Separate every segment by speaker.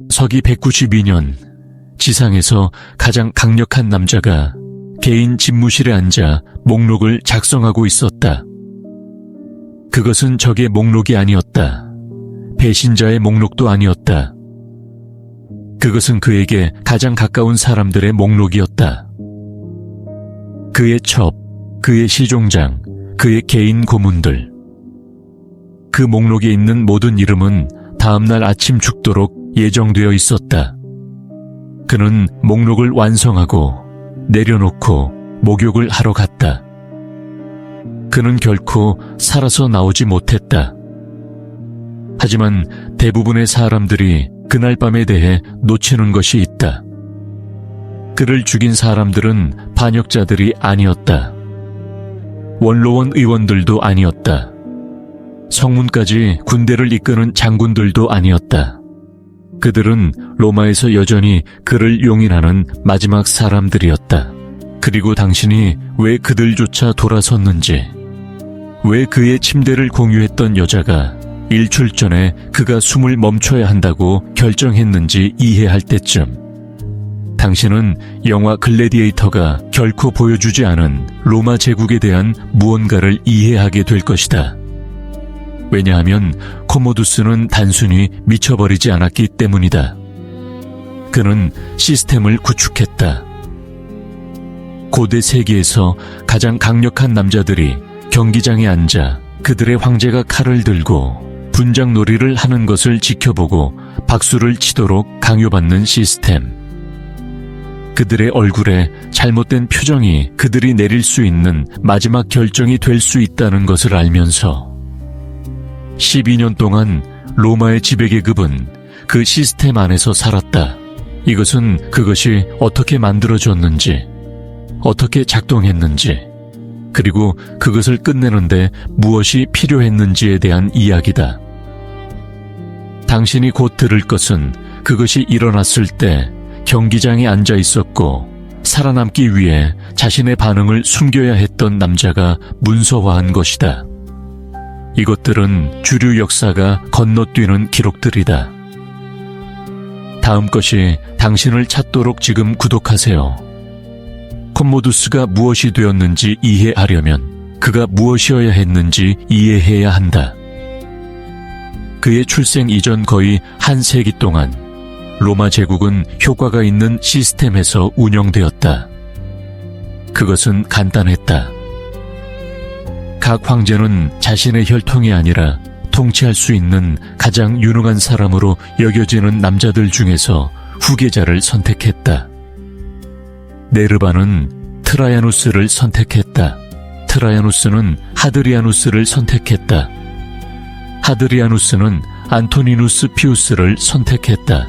Speaker 1: 서기 192년 지상에서 가장 강력한 남자가 개인 집무실에 앉아 목록을 작성하고 있었다. 그것은 적의 목록이 아니었다. 배신자의 목록도 아니었다. 그것은 그에게 가장 가까운 사람들의 목록이었다. 그의 첩, 그의 시종장, 그의 개인 고문들. 그 목록에 있는 모든 이름은 다음날 아침 죽도록 예정되어 있었다. 그는 목록을 완성하고 내려놓고 목욕을 하러 갔다. 그는 결코 살아서 나오지 못했다. 하지만 대부분의 사람들이 그날 밤에 대해 놓치는 것이 있다. 그를 죽인 사람들은 반역자들이 아니었다. 원로원 의원들도 아니었다. 성문까지 군대를 이끄는 장군들도 아니었다. 그들은 로마에서 여전히 그를 용인하는 마지막 사람들이었다. 그리고 당신이 왜 그들조차 돌아섰는지, 왜 그의 침대를 공유했던 여자가 일출 전에 그가 숨을 멈춰야 한다고 결정했는지 이해할 때쯤 당신은 영화 글래디에이터가 결코 보여주지 않은 로마 제국에 대한 무언가를 이해하게 될 것이다. 왜냐하면 코모두스는 단순히 미쳐버리지 않았기 때문이다. 그는 시스템을 구축했다. 고대 세계에서 가장 강력한 남자들이 경기장에 앉아 그들의 황제가 칼을 들고 분장놀이를 하는 것을 지켜보고 박수를 치도록 강요받는 시스템. 그들의 얼굴에 잘못된 표정이 그들이 내릴 수 있는 마지막 결정이 될 수 있다는 것을 알면서 12년 동안 로마의 지배계급은 그 시스템 안에서 살았다. 이것은 그것이 어떻게 만들어졌는지, 어떻게 작동했는지, 그리고 그것을 끝내는데 무엇이 필요했는지에 대한 이야기다. 당신이 곧 들을 것은 그것이 일어났을 때 경기장에 앉아 있었고 살아남기 위해 자신의 반응을 숨겨야 했던 남자가 문서화한 것이다. 이것들은 주류 역사가 건너뛰는 기록들이다. 다음 것이 당신을 찾도록 지금 구독하세요. 콤모두스가 무엇이 되었는지 이해하려면 그가 무엇이어야 했는지 이해해야 한다. 그의 출생 이전 거의 한 세기 동안 로마 제국은 효과가 있는 시스템에서 운영되었다. 그것은 간단했다. 각 황제는 자신의 혈통이 아니라 통치할 수 있는 가장 유능한 사람으로 여겨지는 남자들 중에서 후계자를 선택했다. 네르바는 트라야누스를 선택했다. 트라야누스는 하드리아누스를 선택했다. 하드리아누스는 안토니누스 피우스를 선택했다.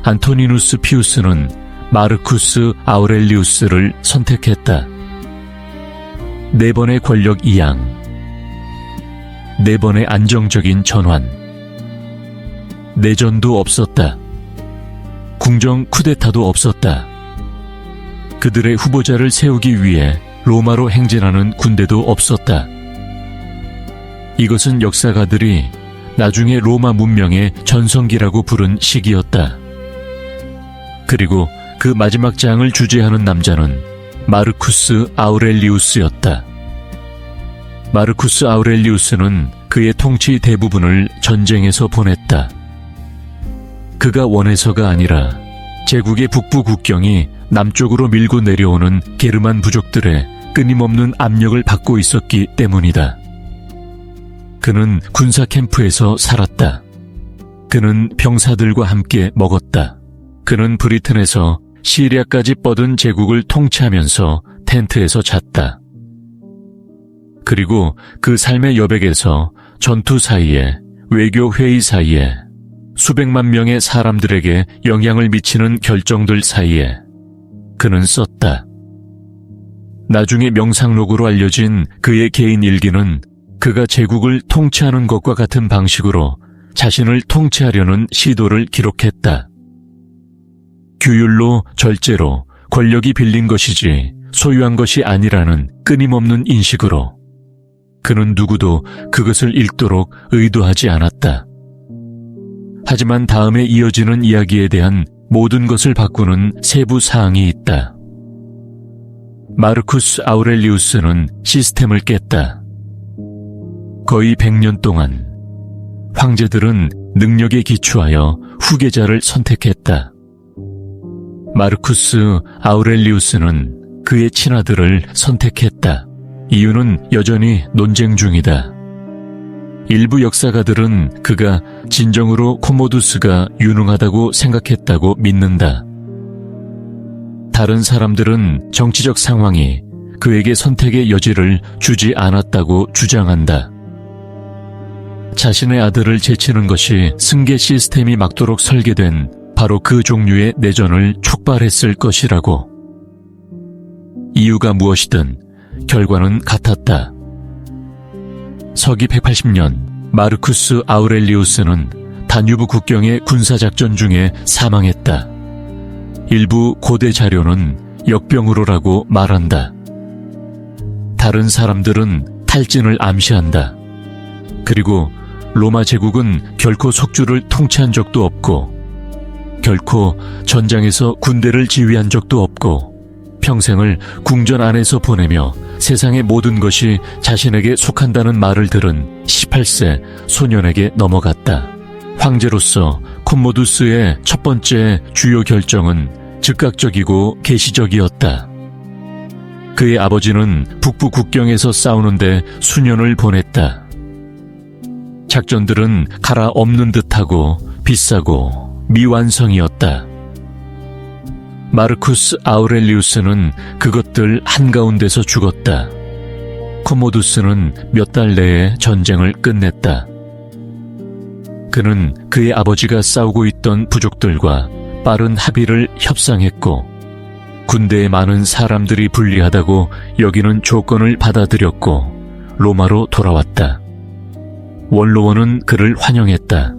Speaker 1: 안토니누스 피우스는 마르쿠스 아우렐리우스를 선택했다. 4번의 권력 이양, 4번의 안정적인 전환. 내전도 없었다. 궁정 쿠데타도 없었다. 그들의 후보자를 세우기 위해 로마로 행진하는 군대도 없었다. 이것은 역사가들이 나중에 로마 문명의 전성기라고 부른 시기였다. 그리고 그 마지막 장을 주재하는 남자는 마르쿠스 아우렐리우스였다. 마르쿠스 아우렐리우스는 그의 통치 대부분을 전쟁에서 보냈다. 그가 원해서가 아니라 제국의 북부 국경이 남쪽으로 밀고 내려오는 게르만 부족들의 끊임없는 압력을 받고 있었기 때문이다. 그는 군사 캠프에서 살았다. 그는 병사들과 함께 먹었다. 그는 브리튼에서 시리아까지 뻗은 제국을 통치하면서 텐트에서 잤다. 그리고 그 삶의 여백에서 전투 사이에, 외교 회의 사이에, 수백만 명의 사람들에게 영향을 미치는 결정들 사이에 그는 썼다. 나중에 명상록으로 알려진 그의 개인 일기는 그가 제국을 통치하는 것과 같은 방식으로 자신을 통치하려는 시도를 기록했다. 규율로 절제로 권력이 빌린 것이지 소유한 것이 아니라는 끊임없는 인식으로 그는 누구도 그것을 읽도록 의도하지 않았다. 하지만 다음에 이어지는 이야기에 대한 모든 것을 바꾸는 세부 사항이 있다. 마르쿠스 아우렐리우스는 시스템을 깼다. 거의 100년 동안 황제들은 능력에 기초하여 후계자를 선택했다. 마르쿠스 아우렐리우스는 그의 친아들을 선택했다. 이유는 여전히 논쟁 중이다. 일부 역사가들은 그가 진정으로 코모두스가 유능하다고 생각했다고 믿는다. 다른 사람들은 정치적 상황이 그에게 선택의 여지를 주지 않았다고 주장한다. 자신의 아들을 제치는 것이 승계 시스템이 막도록 설계된 바로 그 종류의 내전을 촉발했을 것이라고. 이유가 무엇이든 결과는 같았다. 서기 180년 마르쿠스 아우렐리우스는 다뉴브 국경의 군사작전 중에 사망했다. 일부 고대 자료는 역병으로라고 말한다. 다른 사람들은 탈진을 암시한다. 그리고 로마 제국은 결코 속주를 통치한 적도 없고 결코 전장에서 군대를 지휘한 적도 없고 평생을 궁전 안에서 보내며 세상의 모든 것이 자신에게 속한다는 말을 들은 18세 소년에게 넘어갔다. 황제로서 콤모두스의 첫 번째 주요 결정은 즉각적이고 계시적이었다. 그의 아버지는 북부 국경에서 싸우는데 수년을 보냈다. 작전들은 갈아엎는 듯하고 비싸고 미완성이었다. 마르쿠스 아우렐리우스는 그것들 한가운데서 죽었다. 코모두스는 몇 달 내에 전쟁을 끝냈다. 그는 그의 아버지가 싸우고 있던 부족들과 빠른 합의를 협상했고 군대에 많은 사람들이 불리하다고 여기는 조건을 받아들였고 로마로 돌아왔다. 원로원은 그를 환영했다.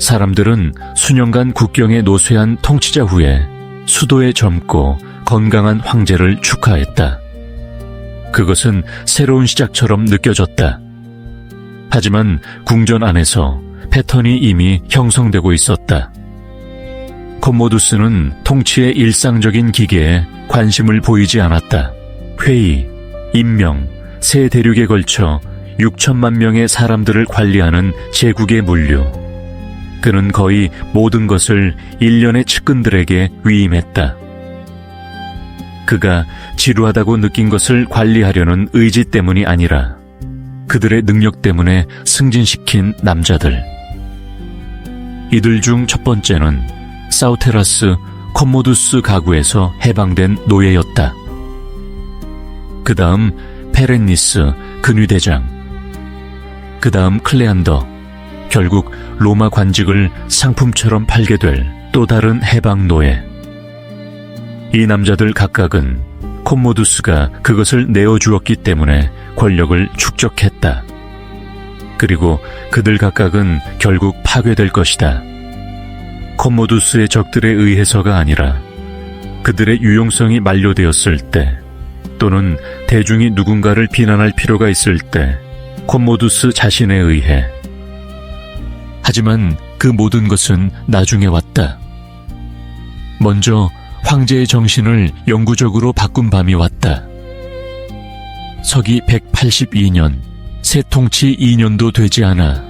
Speaker 1: 사람들은 수년간 국경에 노쇠한 통치자 후에 수도에 젊고 건강한 황제를 축하했다. 그것은 새로운 시작처럼 느껴졌다. 하지만 궁전 안에서 패턴이 이미 형성되고 있었다. 콤모두스는 통치의 일상적인 기계에 관심을 보이지 않았다. 회의, 임명, 세 대륙에 걸쳐 6천만 명의 사람들을 관리하는 제국의 물류. 그는 거의 모든 것을 일련의 측근들에게 위임했다. 그가 지루하다고 느낀 것을 관리하려는 의지 때문이 아니라 그들의 능력 때문에 승진시킨 남자들. 이들 중 첫 번째는 사우테라스 콤모두스 가구에서 해방된 노예였다. 그 다음 페렌니스 근위대장, 그 다음 클레안더, 결국 로마 관직을 상품처럼 팔게 될 또 다른 해방 노예. 이 남자들 각각은 콤모두스가 그것을 내어주었기 때문에 권력을 축적했다. 그리고 그들 각각은 결국 파괴될 것이다. 콤모두스의 적들에 의해서가 아니라 그들의 유용성이 만료되었을 때, 또는 대중이 누군가를 비난할 필요가 있을 때 콤모두스 자신에 의해. 하지만 그 모든 것은 나중에 왔다. 먼저 황제의 정신을 영구적으로 바꾼 밤이 왔다. 서기 182년, 새 통치 2년도 되지 않아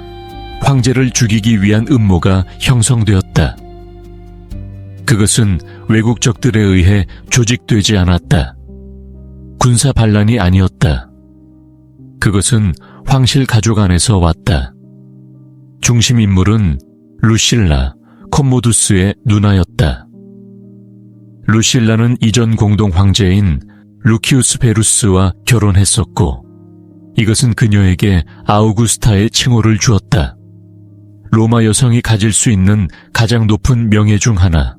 Speaker 1: 황제를 죽이기 위한 음모가 형성되었다. 그것은 외국적들에 의해 조직되지 않았다. 군사 반란이 아니었다. 그것은 황실 가족 안에서 왔다. 중심 인물은 루실라, 콤모두스의 누나였다. 루실라는 이전 공동 황제인 루키우스 베루스와 결혼했었고, 이것은 그녀에게 아우구스타의 칭호를 주었다. 로마 여성이 가질 수 있는 가장 높은 명예 중 하나.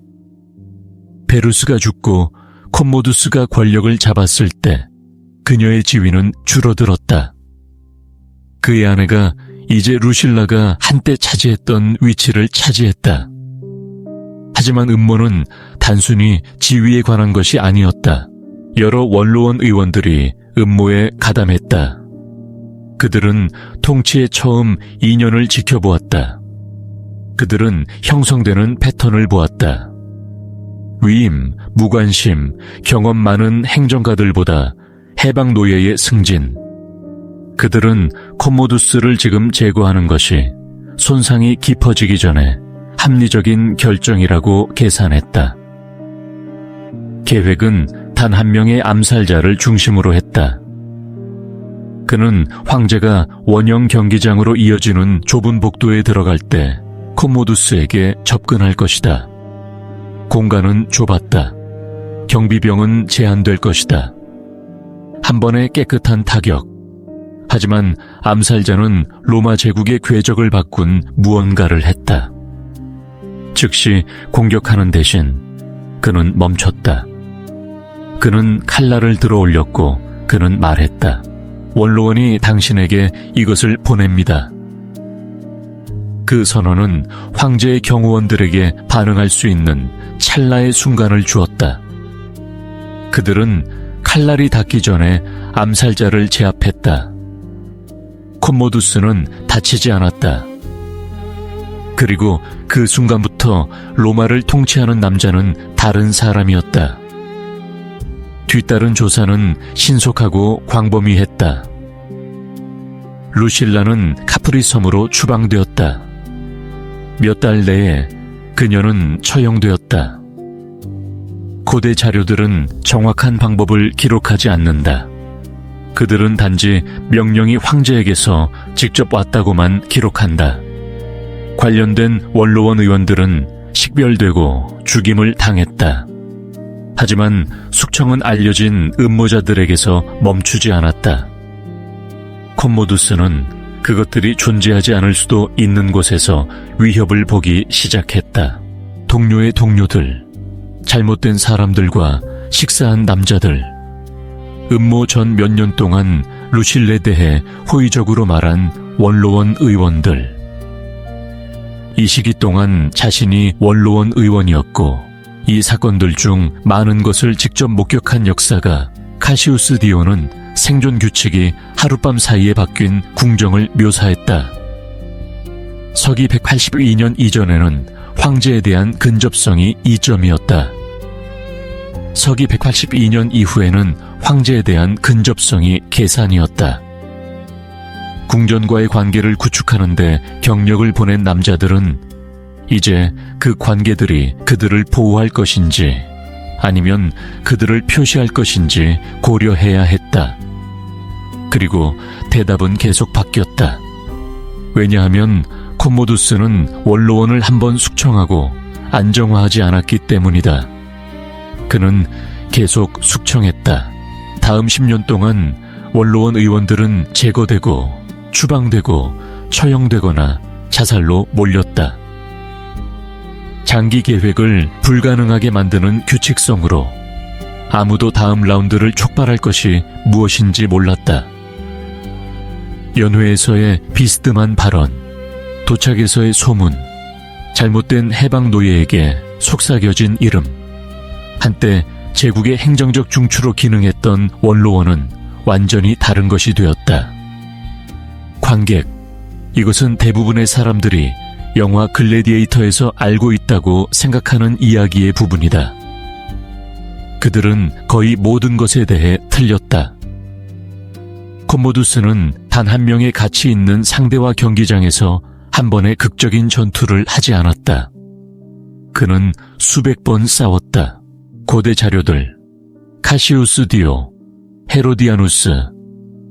Speaker 1: 베루스가 죽고 콤모두스가 권력을 잡았을 때 그녀의 지위는 줄어들었다. 그의 아내가 이제 루실라가 한때 차지했던 위치를 차지했다. 하지만 음모는 단순히 지위에 관한 것이 아니었다. 여러 원로원 의원들이 음모에 가담했다. 그들은 통치의 처음 2년을 지켜보았다. 그들은 형성되는 패턴을 보았다. 위임, 무관심, 경험 많은 행정가들보다 해방 노예의 승진. 그들은 콤모두스를 지금 제거하는 것이 손상이 깊어지기 전에 합리적인 결정이라고 계산했다. 계획은 단 한 명의 암살자를 중심으로 했다. 그는 황제가 원형 경기장으로 이어지는 좁은 복도에 들어갈 때 콤모두스에게 접근할 것이다. 공간은 좁았다. 경비병은 제한될 것이다. 한 번의 깨끗한 타격. 하지만 암살자는 로마 제국의 궤적을 바꾼 무언가를 했다. 즉시 공격하는 대신 그는 멈췄다. 그는 칼날을 들어 올렸고 그는 말했다. 원로원이 당신에게 이것을 보냅니다. 그 선언은 황제의 경호원들에게 반응할 수 있는 찰나의 순간을 주었다. 그들은 칼날이 닿기 전에 암살자를 제압했다. 콤모두스는 다치지 않았다. 그리고 그 순간부터 로마를 통치하는 남자는 다른 사람이었다. 뒤따른 조사는 신속하고 광범위했다. 루실라는 카프리 섬으로 추방되었다. 몇 달 내에 그녀는 처형되었다. 고대 자료들은 정확한 방법을 기록하지 않는다. 그들은 단지 명령이 황제에게서 직접 왔다고만 기록한다. 관련된 원로원 의원들은 식별되고 죽임을 당했다. 하지만 숙청은 알려진 음모자들에게서 멈추지 않았다. 콤모두스는 그것들이 존재하지 않을 수도 있는 곳에서 위협을 보기 시작했다. 동료의 동료들, 잘못된 사람들과 식사한 남자들, 음모 전 몇 년 동안 루실레에 대해 호의적으로 말한 원로원 의원들. 이 시기 동안 자신이 원로원 의원이었고 이 사건들 중 많은 것을 직접 목격한 역사가 카시우스 디오는 생존 규칙이 하룻밤 사이에 바뀐 궁정을 묘사했다. 서기 182년 이전에는 황제에 대한 근접성이 2점이었다. 서기 182년 이후에는 황제에 대한 근접성이 계산이었다. 궁전과의 관계를 구축하는 데 경력을 보낸 남자들은 이제 그 관계들이 그들을 보호할 것인지 아니면 그들을 표시할 것인지 고려해야 했다. 그리고 대답은 계속 바뀌었다. 왜냐하면 콤모두스는 원로원을 한번 숙청하고 안정화하지 않았기 때문이다. 그는 계속 숙청했다. 다음 10년 동안 원로원 의원들은 제거되고 추방되고 처형되거나 자살로 몰렸다. 장기 계획을 불가능하게 만드는 규칙성으로 아무도 다음 라운드를 촉발할 것이 무엇인지 몰랐다. 연회에서의 비스듬한 발언, 도착에서의 소문, 잘못된 해방 노예에게 속삭여진 이름. 한때 제국의 행정적 중추로 기능했던 원로원은 완전히 다른 것이 되었다. 관객, 이것은 대부분의 사람들이 영화 글래디에이터에서 알고 있다고 생각하는 이야기의 부분이다. 그들은 거의 모든 것에 대해 틀렸다. 콤모두스는 단 한 명의 가치 있는 상대와 경기장에서 한 번의 극적인 전투를 하지 않았다. 그는 수백 번 싸웠다. 고대 자료들, 카시우스 디오, 헤로디아누스,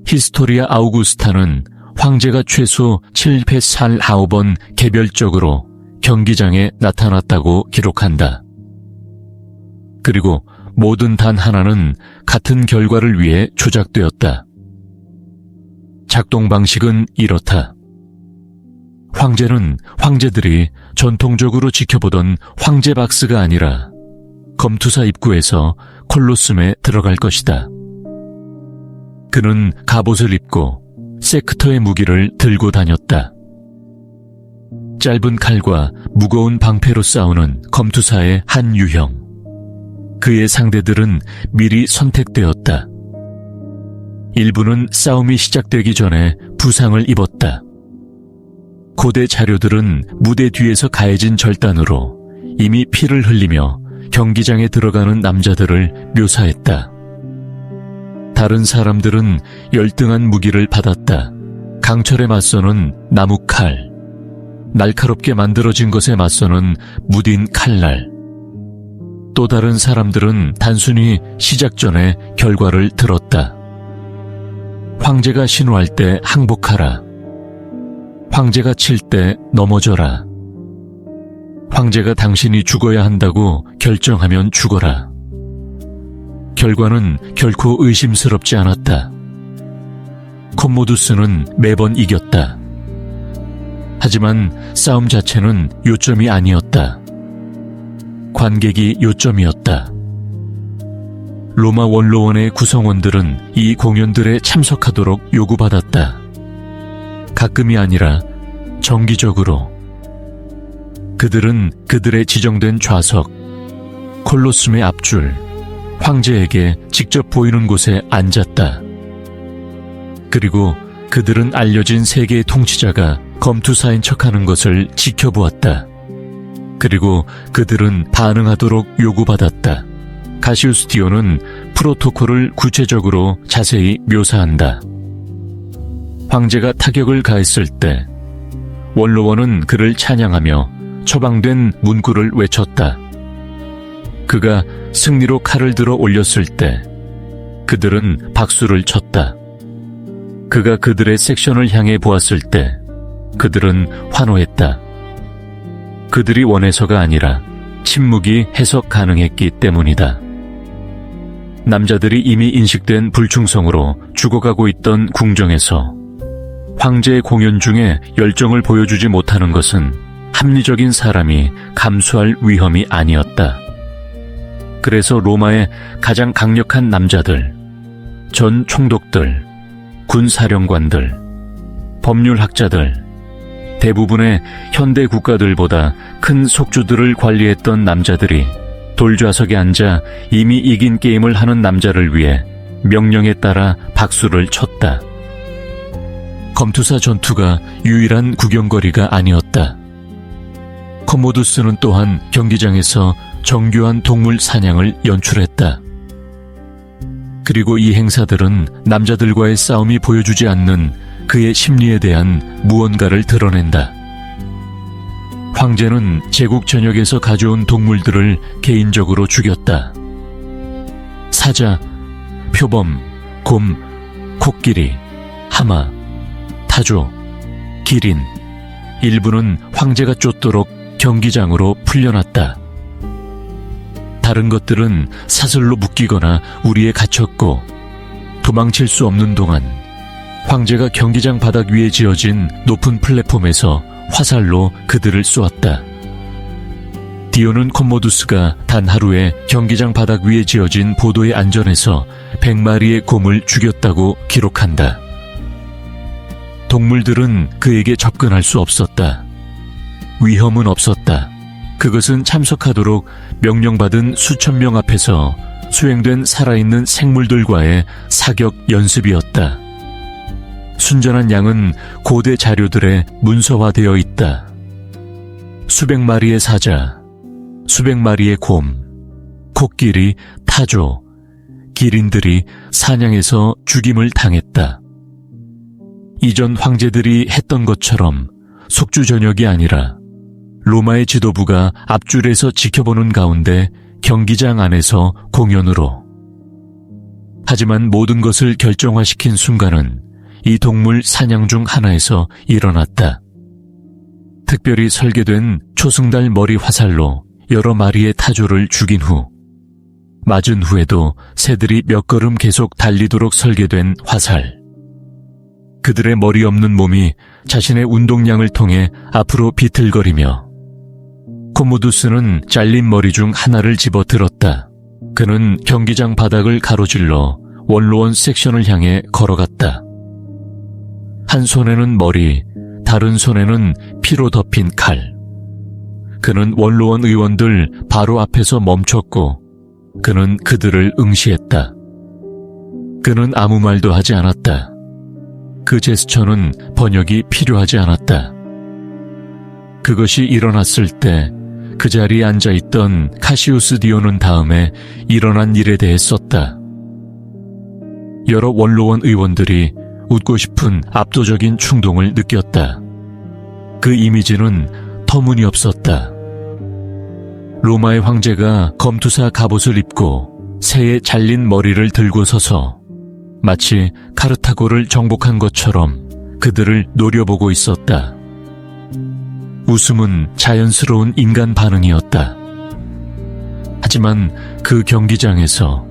Speaker 1: 히스토리아 아우구스타는 황제가 최소 749번 개별적으로 경기장에 나타났다고 기록한다. 그리고 모든 단 하나는 같은 결과를 위해 조작되었다. 작동 방식은 이렇다. 황제는 황제들이 전통적으로 지켜보던 황제 박스가 아니라 검투사 입구에서 콜로세움에 들어갈 것이다. 그는 갑옷을 입고 세크터의 무기를 들고 다녔다. 짧은 칼과 무거운 방패로 싸우는 검투사의 한 유형. 그의 상대들은 미리 선택되었다. 일부는 싸움이 시작되기 전에 부상을 입었다. 고대 자료들은 무대 뒤에서 가해진 절단으로 이미 피를 흘리며 경기장에 들어가는 남자들을 묘사했다. 다른 사람들은 열등한 무기를 받았다. 강철에 맞서는 나무칼, 날카롭게 만들어진 것에 맞서는 무딘 칼날. 또 다른 사람들은 단순히 시작 전에 결과를 들었다. 황제가 신호할 때 항복하라. 황제가 칠 때 넘어져라. 황제가 당신이 죽어야 한다고 결정하면 죽어라. 결과는 결코 의심스럽지 않았다. 콤모두스는 매번 이겼다. 하지만 싸움 자체는 요점이 아니었다. 관객이 요점이었다. 로마 원로원의 구성원들은 이 공연들에 참석하도록 요구받았다. 가끔이 아니라 정기적으로. 그들은 그들의 지정된 좌석, 콜로세움의 앞줄, 황제에게 직접 보이는 곳에 앉았다. 그리고 그들은 알려진 세계의 통치자가 검투사인 척하는 것을 지켜보았다. 그리고 그들은 반응하도록 요구받았다. 가시우스 디오는 프로토콜을 구체적으로 자세히 묘사한다. 황제가 타격을 가했을 때 원로원은 그를 찬양하며 처방된 문구를 외쳤다. 그가 승리로 칼을 들어 올렸을 때 그들은 박수를 쳤다. 그가 그들의 섹션을 향해 보았을 때 그들은 환호했다. 그들이 원해서가 아니라 침묵이 해석 가능했기 때문이다. 남자들이 이미 인식된 불충성으로 죽어가고 있던 궁정에서 황제의 공연 중에 열정을 보여주지 못하는 것은 합리적인 사람이 감수할 위험이 아니었다. 그래서 로마의 가장 강력한 남자들, 전 총독들, 군사령관들, 법률학자들, 대부분의 현대 국가들보다 큰 속주들을 관리했던 남자들이 돌좌석에 앉아 이미 이긴 게임을 하는 남자를 위해 명령에 따라 박수를 쳤다. 검투사 전투가 유일한 구경거리가 아니었다. 콤모두스는 또한 경기장에서 정교한 동물 사냥을 연출했다. 그리고 이 행사들은 남자들과의 싸움이 보여주지 않는 그의 심리에 대한 무언가를 드러낸다. 황제는 제국 전역에서 가져온 동물들을 개인적으로 죽였다. 사자, 표범, 곰, 코끼리, 하마, 타조, 기린, 일부는 황제가 쫓도록 경기장으로 풀려났다. 다른 것들은 사슬로 묶이거나 우리에 갇혔고 도망칠 수 없는 동안 황제가 경기장 바닥 위에 지어진 높은 플랫폼에서 화살로 그들을 쏘았다. 디오는 콤모두스가 단 하루에 경기장 바닥 위에 지어진 보도의 안전에서 100마리의 곰을 죽였다고 기록한다. 동물들은 그에게 접근할 수 없었다. 위험은 없었다. 그것은 참석하도록 명령받은 수천 명 앞에서 수행된 살아있는 생물들과의 사격 연습이었다. 순전한 양은 고대 자료들에 문서화되어 있다. 수백 마리의 사자, 수백 마리의 곰, 코끼리, 타조, 기린들이 사냥에서 죽임을 당했다. 이전 황제들이 했던 것처럼 속주 전역이 아니라 로마의 지도부가 앞줄에서 지켜보는 가운데 경기장 안에서 공연으로. 하지만 모든 것을 결정화시킨 순간은 이 동물 사냥 중 하나에서 일어났다. 특별히 설계된 초승달 머리 화살로 여러 마리의 타조를 죽인 후 맞은 후에도 새들이 몇 걸음 계속 달리도록 설계된 화살. 그들의 머리 없는 몸이 자신의 운동량을 통해 앞으로 비틀거리며 콤모두스는 잘린 머리 중 하나를 집어들었다. 그는 경기장 바닥을 가로질러 원로원 섹션을 향해 걸어갔다. 한 손에는 머리, 다른 손에는 피로 덮인 칼. 그는 원로원 의원들 바로 앞에서 멈췄고 그는 그들을 응시했다. 그는 아무 말도 하지 않았다. 그 제스처는 번역이 필요하지 않았다. 그것이 일어났을 때 그 자리에 앉아있던 카시우스 디오는 다음에 일어난 일에 대해 썼다. 여러 원로원 의원들이 웃고 싶은 압도적인 충동을 느꼈다. 그 이미지는 터무니없었다. 로마의 황제가 검투사 갑옷을 입고 새에 잘린 머리를 들고 서서 마치 카르타고를 정복한 것처럼 그들을 노려보고 있었다. 웃음은 자연스러운 인간 반응이었다. 하지만 그 경기장에서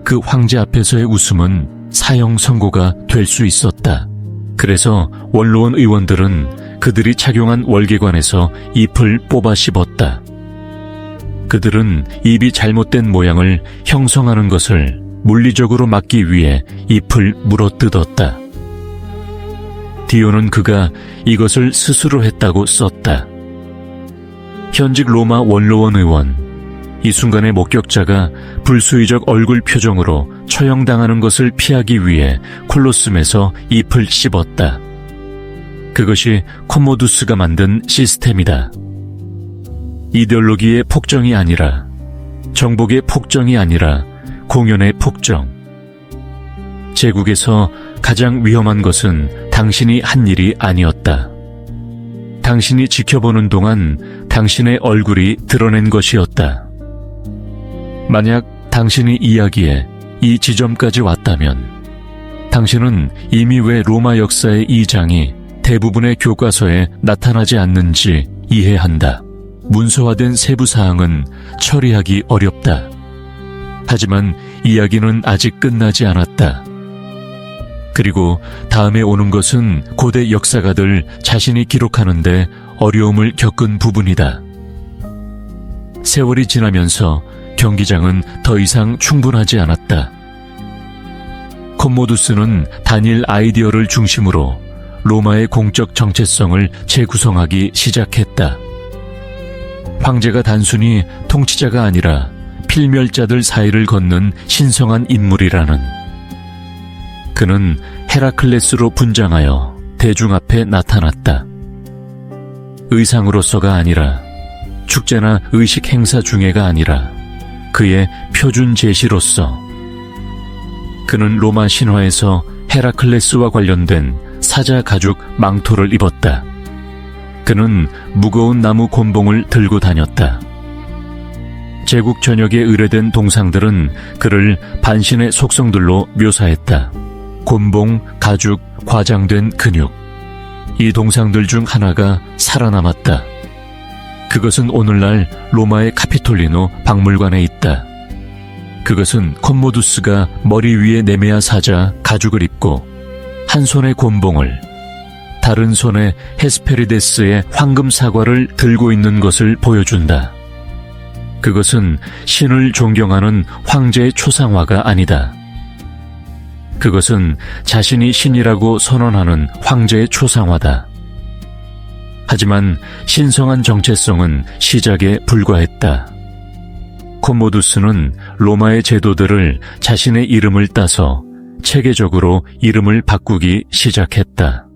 Speaker 1: 그 황제 앞에서의 웃음은 사형 선고가 될 수 있었다. 그래서 원로원 의원들은 그들이 착용한 월계관에서 잎을 뽑아 씹었다. 그들은 입이 잘못된 모양을 형성하는 것을 물리적으로 막기 위해 잎을 물어뜯었다. 디오는 그가 이것을 스스로 했다고 썼다. 현직 로마 원로원 의원, 이 순간의 목격자가 불수의적 얼굴 표정으로 처형당하는 것을 피하기 위해 콜로세움에서 잎을 씹었다. 그것이 콤모두스가 만든 시스템이다. 이데올로기의 폭정이 아니라, 정복의 폭정이 아니라 공연의 폭정. 제국에서 가장 위험한 것은 당신이 한 일이 아니었다. 당신이 지켜보는 동안 당신의 얼굴이 드러낸 것이었다. 만약 당신이 이야기에 이 지점까지 왔다면 당신은 이미 왜 로마 역사의 이 장이 대부분의 교과서에 나타나지 않는지 이해한다. 문서화된 세부 사항은 처리하기 어렵다. 하지만 이야기는 아직 끝나지 않았다. 그리고 다음에 오는 것은 고대 역사가들 자신이 기록하는데 어려움을 겪은 부분이다. 세월이 지나면서 경기장은 더 이상 충분하지 않았다. 콤모두스는 단일 아이디어를 중심으로 로마의 공적 정체성을 재구성하기 시작했다. 황제가 단순히 통치자가 아니라 필멸자들 사이를 걷는 신성한 인물이라는. 그는 헤라클레스로 분장하여 대중 앞에 나타났다. 의상으로서가 아니라, 축제나 의식 행사 중에가 아니라 그의 표준 제시로서. 그는 로마 신화에서 헤라클레스와 관련된 사자 가죽 망토를 입었다. 그는 무거운 나무 곤봉을 들고 다녔다. 제국 전역에 의뢰된 동상들은 그를 반신의 속성들로 묘사했다. 곤봉, 가죽, 과장된 근육. 이 동상들 중 하나가 살아남았다. 그것은 오늘날 로마의 카피톨리노 박물관에 있다. 그것은 콤모두스가 머리 위에 네메아 사자 가죽을 입고 한 손에 곤봉을, 다른 손에 헤스페리데스의 황금 사과를 들고 있는 것을 보여준다. 그것은 신을 존경하는 황제의 초상화가 아니다. 그것은 자신이 신이라고 선언하는 황제의 초상화다. 하지만 신성한 정체성은 시작에 불과했다. 콤모두스는 로마의 제도들을 자신의 이름을 따서 체계적으로 이름을 바꾸기 시작했다.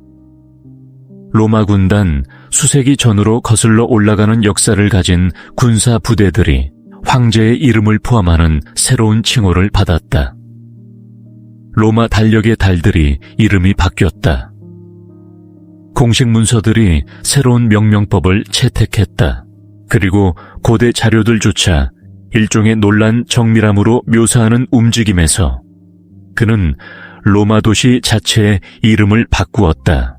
Speaker 1: 로마 군단, 수세기 전으로 거슬러 올라가는 역사를 가진 군사 부대들이 황제의 이름을 포함하는 새로운 칭호를 받았다. 로마 달력의 달들이 이름이 바뀌었다. 공식 문서들이 새로운 명명법을 채택했다. 그리고 고대 자료들조차 일종의 놀란 정밀함으로 묘사하는 움직임에서 그는 로마 도시 자체의 이름을 바꾸었다.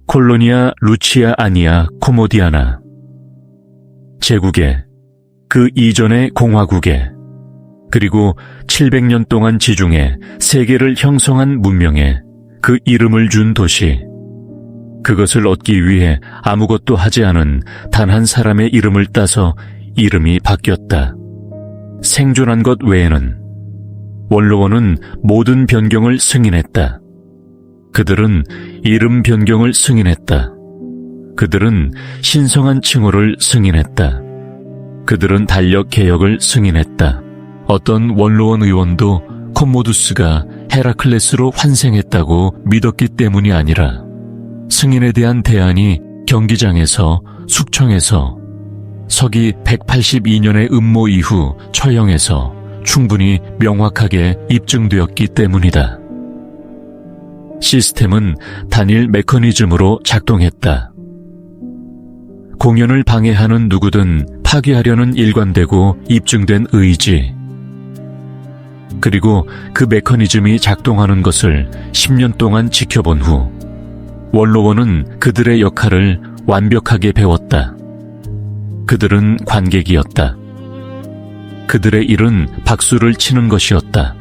Speaker 1: 콜로니아 루치아 아니아 코모디아나. 제국에, 그 이전의 공화국에, 그리고 700년 동안 지중해 세계를 형성한 문명에 그 이름을 준 도시. 그것을 얻기 위해 아무것도 하지 않은 단 한 사람의 이름을 따서 이름이 바뀌었다. 생존한 것 외에는. 원로원은 모든 변경을 승인했다. 그들은 이름 변경을 승인했다. 그들은 신성한 칭호를 승인했다. 그들은 달력 개혁을 승인했다. 어떤 원로원 의원도 콤모두스가 헤라클레스로 환생했다고 믿었기 때문이 아니라 승인에 대한 대안이 경기장에서 숙청에서 서기 182년의 음모 이후 처형에서 충분히 명확하게 입증되었기 때문이다. 시스템은 단일 메커니즘으로 작동했다. 공연을 방해하는 누구든 파괴하려는 일관되고 입증된 의지, 그리고 그 메커니즘이 작동하는 것을 10년 동안 지켜본 후 원로원은 그들의 역할을 완벽하게 배웠다. 그들은 관객이었다. 그들의 일은 박수를 치는 것이었다.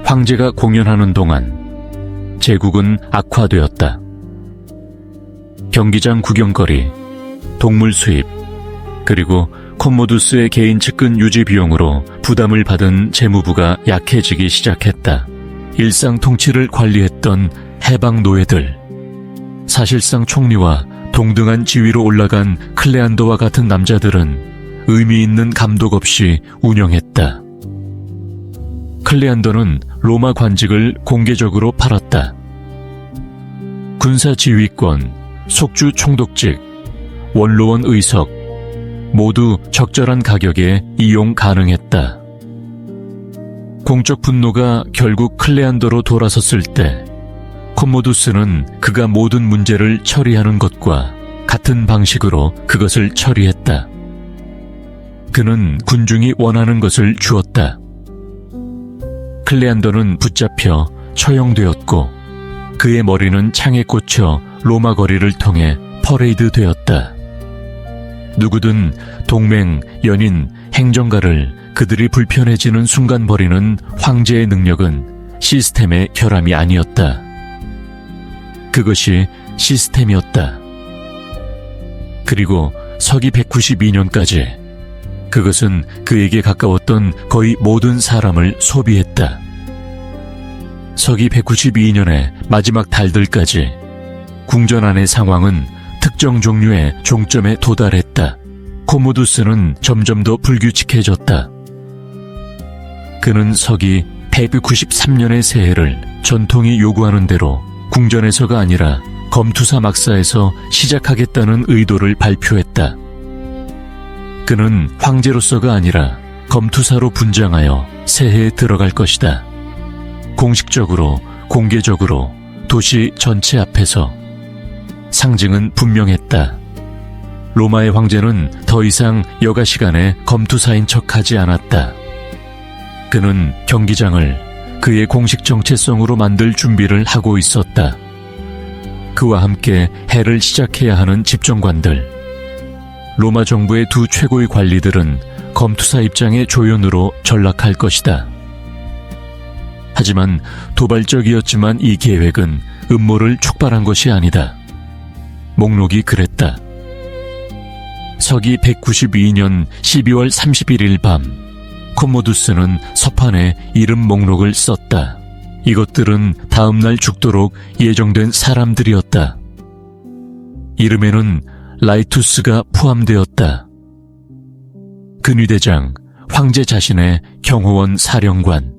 Speaker 1: 황제가 공연하는 동안 제국은 악화되었다. 경기장 구경거리, 동물 수입, 그리고 콤모두스의 개인 측근 유지 비용으로 부담을 받은 재무부가 약해지기 시작했다. 일상 통치를 관리했던 해방 노예들, 사실상 총리와 동등한 지위로 올라간 클레안더와 같은 남자들은 의미 있는 감독 없이 운영했다. 클레안더는 로마 관직을 공개적으로 팔았다. 군사 지휘권, 속주 총독직, 원로원 의석 모두 적절한 가격에 이용 가능했다. 공적 분노가 결국 클레안더로 돌아섰을 때 콤모두스는 그가 모든 문제를 처리하는 것과 같은 방식으로 그것을 처리했다. 그는 군중이 원하는 것을 주었다. 클레안더는 붙잡혀 처형되었고 그의 머리는 창에 꽂혀 로마 거리를 통해 퍼레이드 되었다. 누구든 동맹, 연인, 행정가를 그들이 불편해지는 순간 버리는 황제의 능력은 시스템의 결함이 아니었다. 그것이 시스템이었다. 그리고 서기 192년까지 그것은 그에게 가까웠던 거의 모든 사람을 소비했다. 서기 192년의 마지막 달들까지 궁전 안의 상황은 특정 종류의 종점에 도달했다. 코모두스는 점점 더 불규칙해졌다. 그는 서기 193년의 새해를 전통이 요구하는 대로 궁전에서가 아니라 검투사 막사에서 시작하겠다는 의도를 발표했다. 그는 황제로서가 아니라 검투사로 분장하여 새해에 들어갈 것이다. 공식적으로, 공개적으로 도시 전체 앞에서. 상징은 분명했다. 로마의 황제는 더 이상 여가 시간에 검투사인 척하지 않았다. 그는 경기장을 그의 공식 정체성으로 만들 준비를 하고 있었다. 그와 함께 해를 시작해야 하는 집정관들, 로마 정부의 두 최고의 관리들은 검투사 입장의 조연으로 전락할 것이다. 하지만 도발적이었지만 이 계획은 음모를 촉발한 것이 아니다. 목록이 그랬다. 서기 192년 12월 31일 밤, 콤모두스는 서판에 이름 목록을 썼다. 이것들은 다음날 죽도록 예정된 사람들이었다. 이름에는 라이투스가 포함되었다. 근위대장, 황제 자신의 경호원 사령관.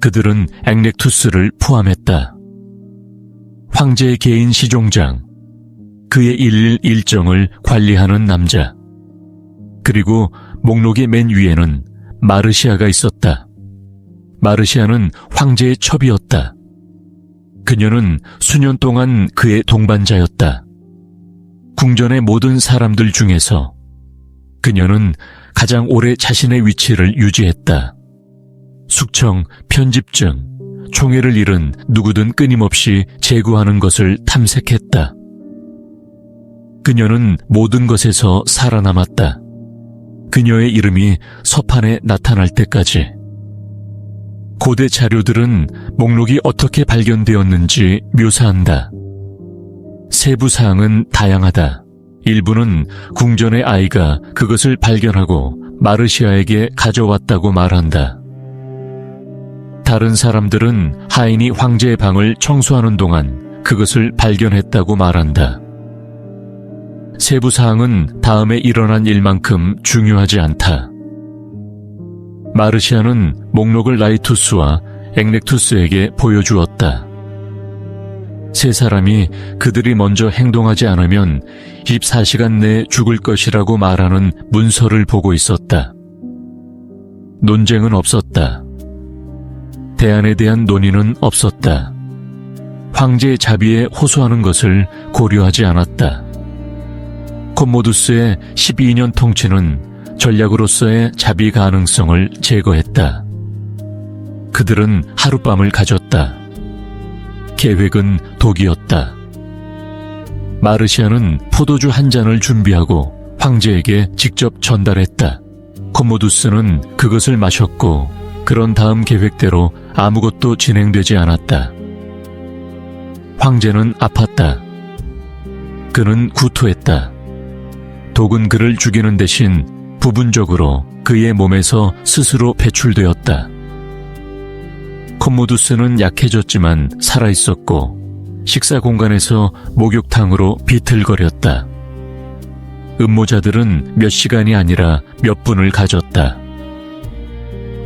Speaker 1: 그들은 앵렉투스를 포함했다. 황제의 개인 시종장, 그의 일일 일정을 관리하는 남자. 그리고 목록의 맨 위에는 마르시아가 있었다. 마르시아는 황제의 첩이었다. 그녀는 수년 동안 그의 동반자였다. 궁전의 모든 사람들 중에서 그녀는 가장 오래 자신의 위치를 유지했다. 숙청, 편집증, 총애를 잃은 누구든 끊임없이 제구하는 것을 탐색했다. 그녀는 모든 것에서 살아남았다. 그녀의 이름이 서판에 나타날 때까지. 고대 자료들은 목록이 어떻게 발견되었는지 묘사한다. 세부 사항은 다양하다. 일부는 궁전의 아이가 그것을 발견하고 마르시아에게 가져왔다고 말한다. 다른 사람들은 하인이 황제의 방을 청소하는 동안 그것을 발견했다고 말한다. 세부 사항은 다음에 일어난 일만큼 중요하지 않다. 마르시아는 목록을 라이투스와 앵렉투스에게 보여주었다. 세 사람이 그들이 먼저 행동하지 않으면 24시간 내에 죽을 것이라고 말하는 문서를 보고 있었다. 논쟁은 없었다. 대안에 대한 논의는 없었다. 황제의 자비에 호소하는 것을 고려하지 않았다. 콤모두스의 12년 통치는 전략으로서의 자비 가능성을 제거했다. 그들은 하룻밤을 가졌다. 계획은 독이었다. 마르시아는 포도주 한 잔을 준비하고 황제에게 직접 전달했다. 콤모두스는 그것을 마셨고 그런 다음 계획대로 아무것도 진행되지 않았다. 황제는 아팠다. 그는 구토했다. 독은 그를 죽이는 대신 부분적으로 그의 몸에서 스스로 배출되었다. 콤모두스는 약해졌지만 살아있었고 식사 공간에서 목욕탕으로 비틀거렸다. 음모자들은 몇 시간이 아니라 몇 분을 가졌다.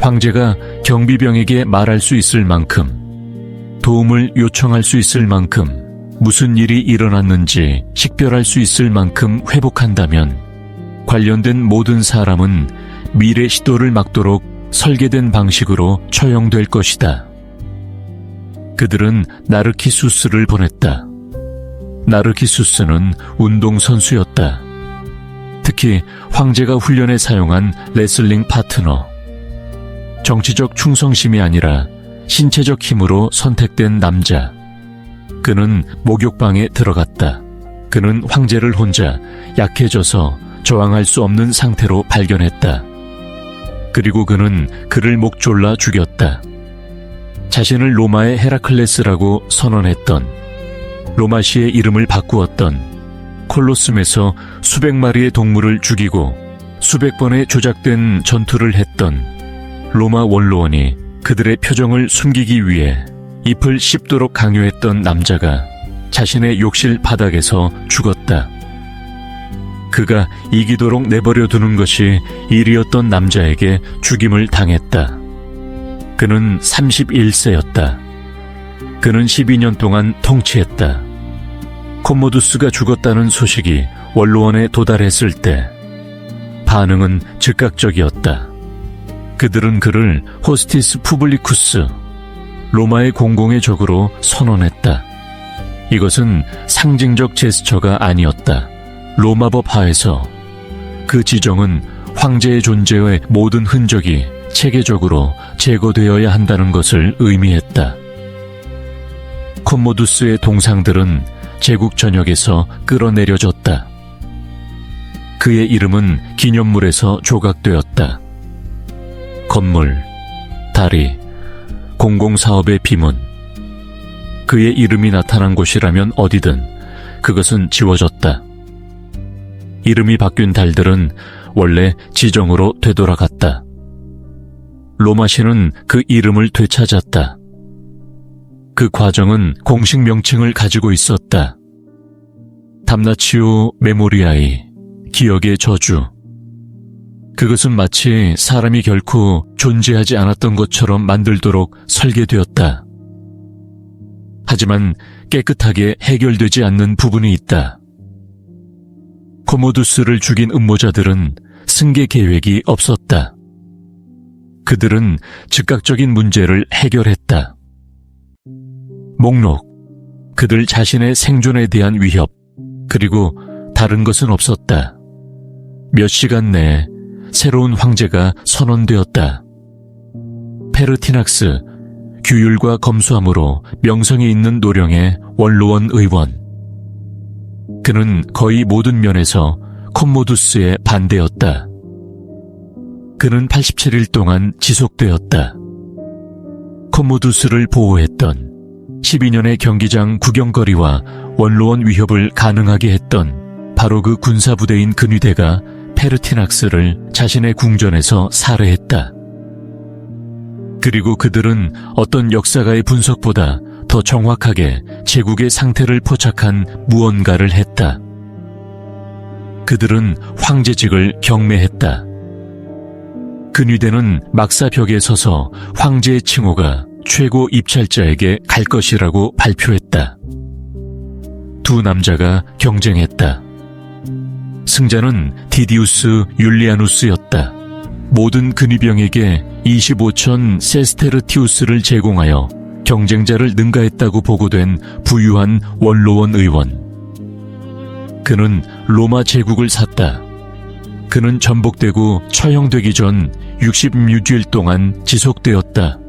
Speaker 1: 황제가 경비병에게 말할 수 있을 만큼, 도움을 요청할 수 있을 만큼, 무슨 일이 일어났는지 식별할 수 있을 만큼 회복한다면 관련된 모든 사람은 미래 시도를 막도록 설계된 방식으로 처형될 것이다. 그들은 나르키수스를 보냈다. 나르키수스는 운동선수였다. 특히 황제가 훈련에 사용한 레슬링 파트너. 정치적 충성심이 아니라 신체적 힘으로 선택된 남자. 그는 목욕방에 들어갔다. 그는 황제를 혼자 약해져서 저항할 수 없는 상태로 발견했다. 그리고 그는 그를 목졸라 죽였다. 자신을 로마의 헤라클레스라고 선언했던, 로마시의 이름을 바꾸었던, 콜로세움에서 수백 마리의 동물을 죽이고 수백 번의 조작된 전투를 했던 로마 원로원이 그들의 표정을 숨기기 위해 잎을 씹도록 강요했던 남자가 자신의 욕실 바닥에서 죽었다. 그가 이기도록 내버려 두는 것이 일이었던 남자에게 죽임을 당했다. 그는 31세였다. 그는 12년 동안 통치했다. 콤모두스가 죽었다는 소식이 원로원에 도달했을 때 반응은 즉각적이었다. 그들은 그를 호스티스 푸블리쿠스, 로마의 공공의 적으로 선언했다. 이것은 상징적 제스처가 아니었다. 로마법 하에서 그 지정은 황제의 존재의 모든 흔적이 체계적으로 제거되어야 한다는 것을 의미했다. 콤모두스의 동상들은 제국 전역에서 끌어내려졌다. 그의 이름은 기념물에서 조각되었다. 건물, 다리, 공공사업의 비문. 그의 이름이 나타난 곳이라면 어디든 그것은 지워졌다. 이름이 바뀐 달들은 원래 지정으로 되돌아갔다. 로마시는 그 이름을 되찾았다. 그 과정은 공식 명칭을 가지고 있었다. 담나치오 메모리아이, 기억의 저주. 그것은 마치 사람이 결코 존재하지 않았던 것처럼 만들도록 설계되었다. 하지만 깨끗하게 해결되지 않는 부분이 있다. 코모두스를 죽인 음모자들은 승계 계획이 없었다. 그들은 즉각적인 문제를 해결했다. 목록, 그들 자신의 생존에 대한 위협, 그리고 다른 것은 없었다. 몇 시간 내에 새로운 황제가 선언되었다. 페르티낙스, 규율과 검소함으로 명성이 있는 노령의 원로원 의원. 그는 거의 모든 면에서 콤모두스에 반대였다. 그는 87일 동안 지속되었다. 콤모두스를 보호했던, 12년의 경기장 구경거리와 원로원 위협을 가능하게 했던 바로 그 군사부대인 근위대가 페르티낙스를 자신의 궁전에서 살해했다. 그리고 그들은 어떤 역사가의 분석보다 더 정확하게 제국의 상태를 포착한 무언가를 했다. 그들은 황제직을 경매했다. 근위대는 막사벽에 서서 황제의 칭호가 최고 입찰자에게 갈 것이라고 발표했다. 두 남자가 경쟁했다. 승자는 디디우스 율리아누스였다. 모든 근위병에게 25천 세스테르티우스를 제공하여 경쟁자를 능가했다고 보고된 부유한 원로원 의원. 그는 로마 제국을 샀다. 그는 전복되고 처형되기 전 66일 동안 지속되었다.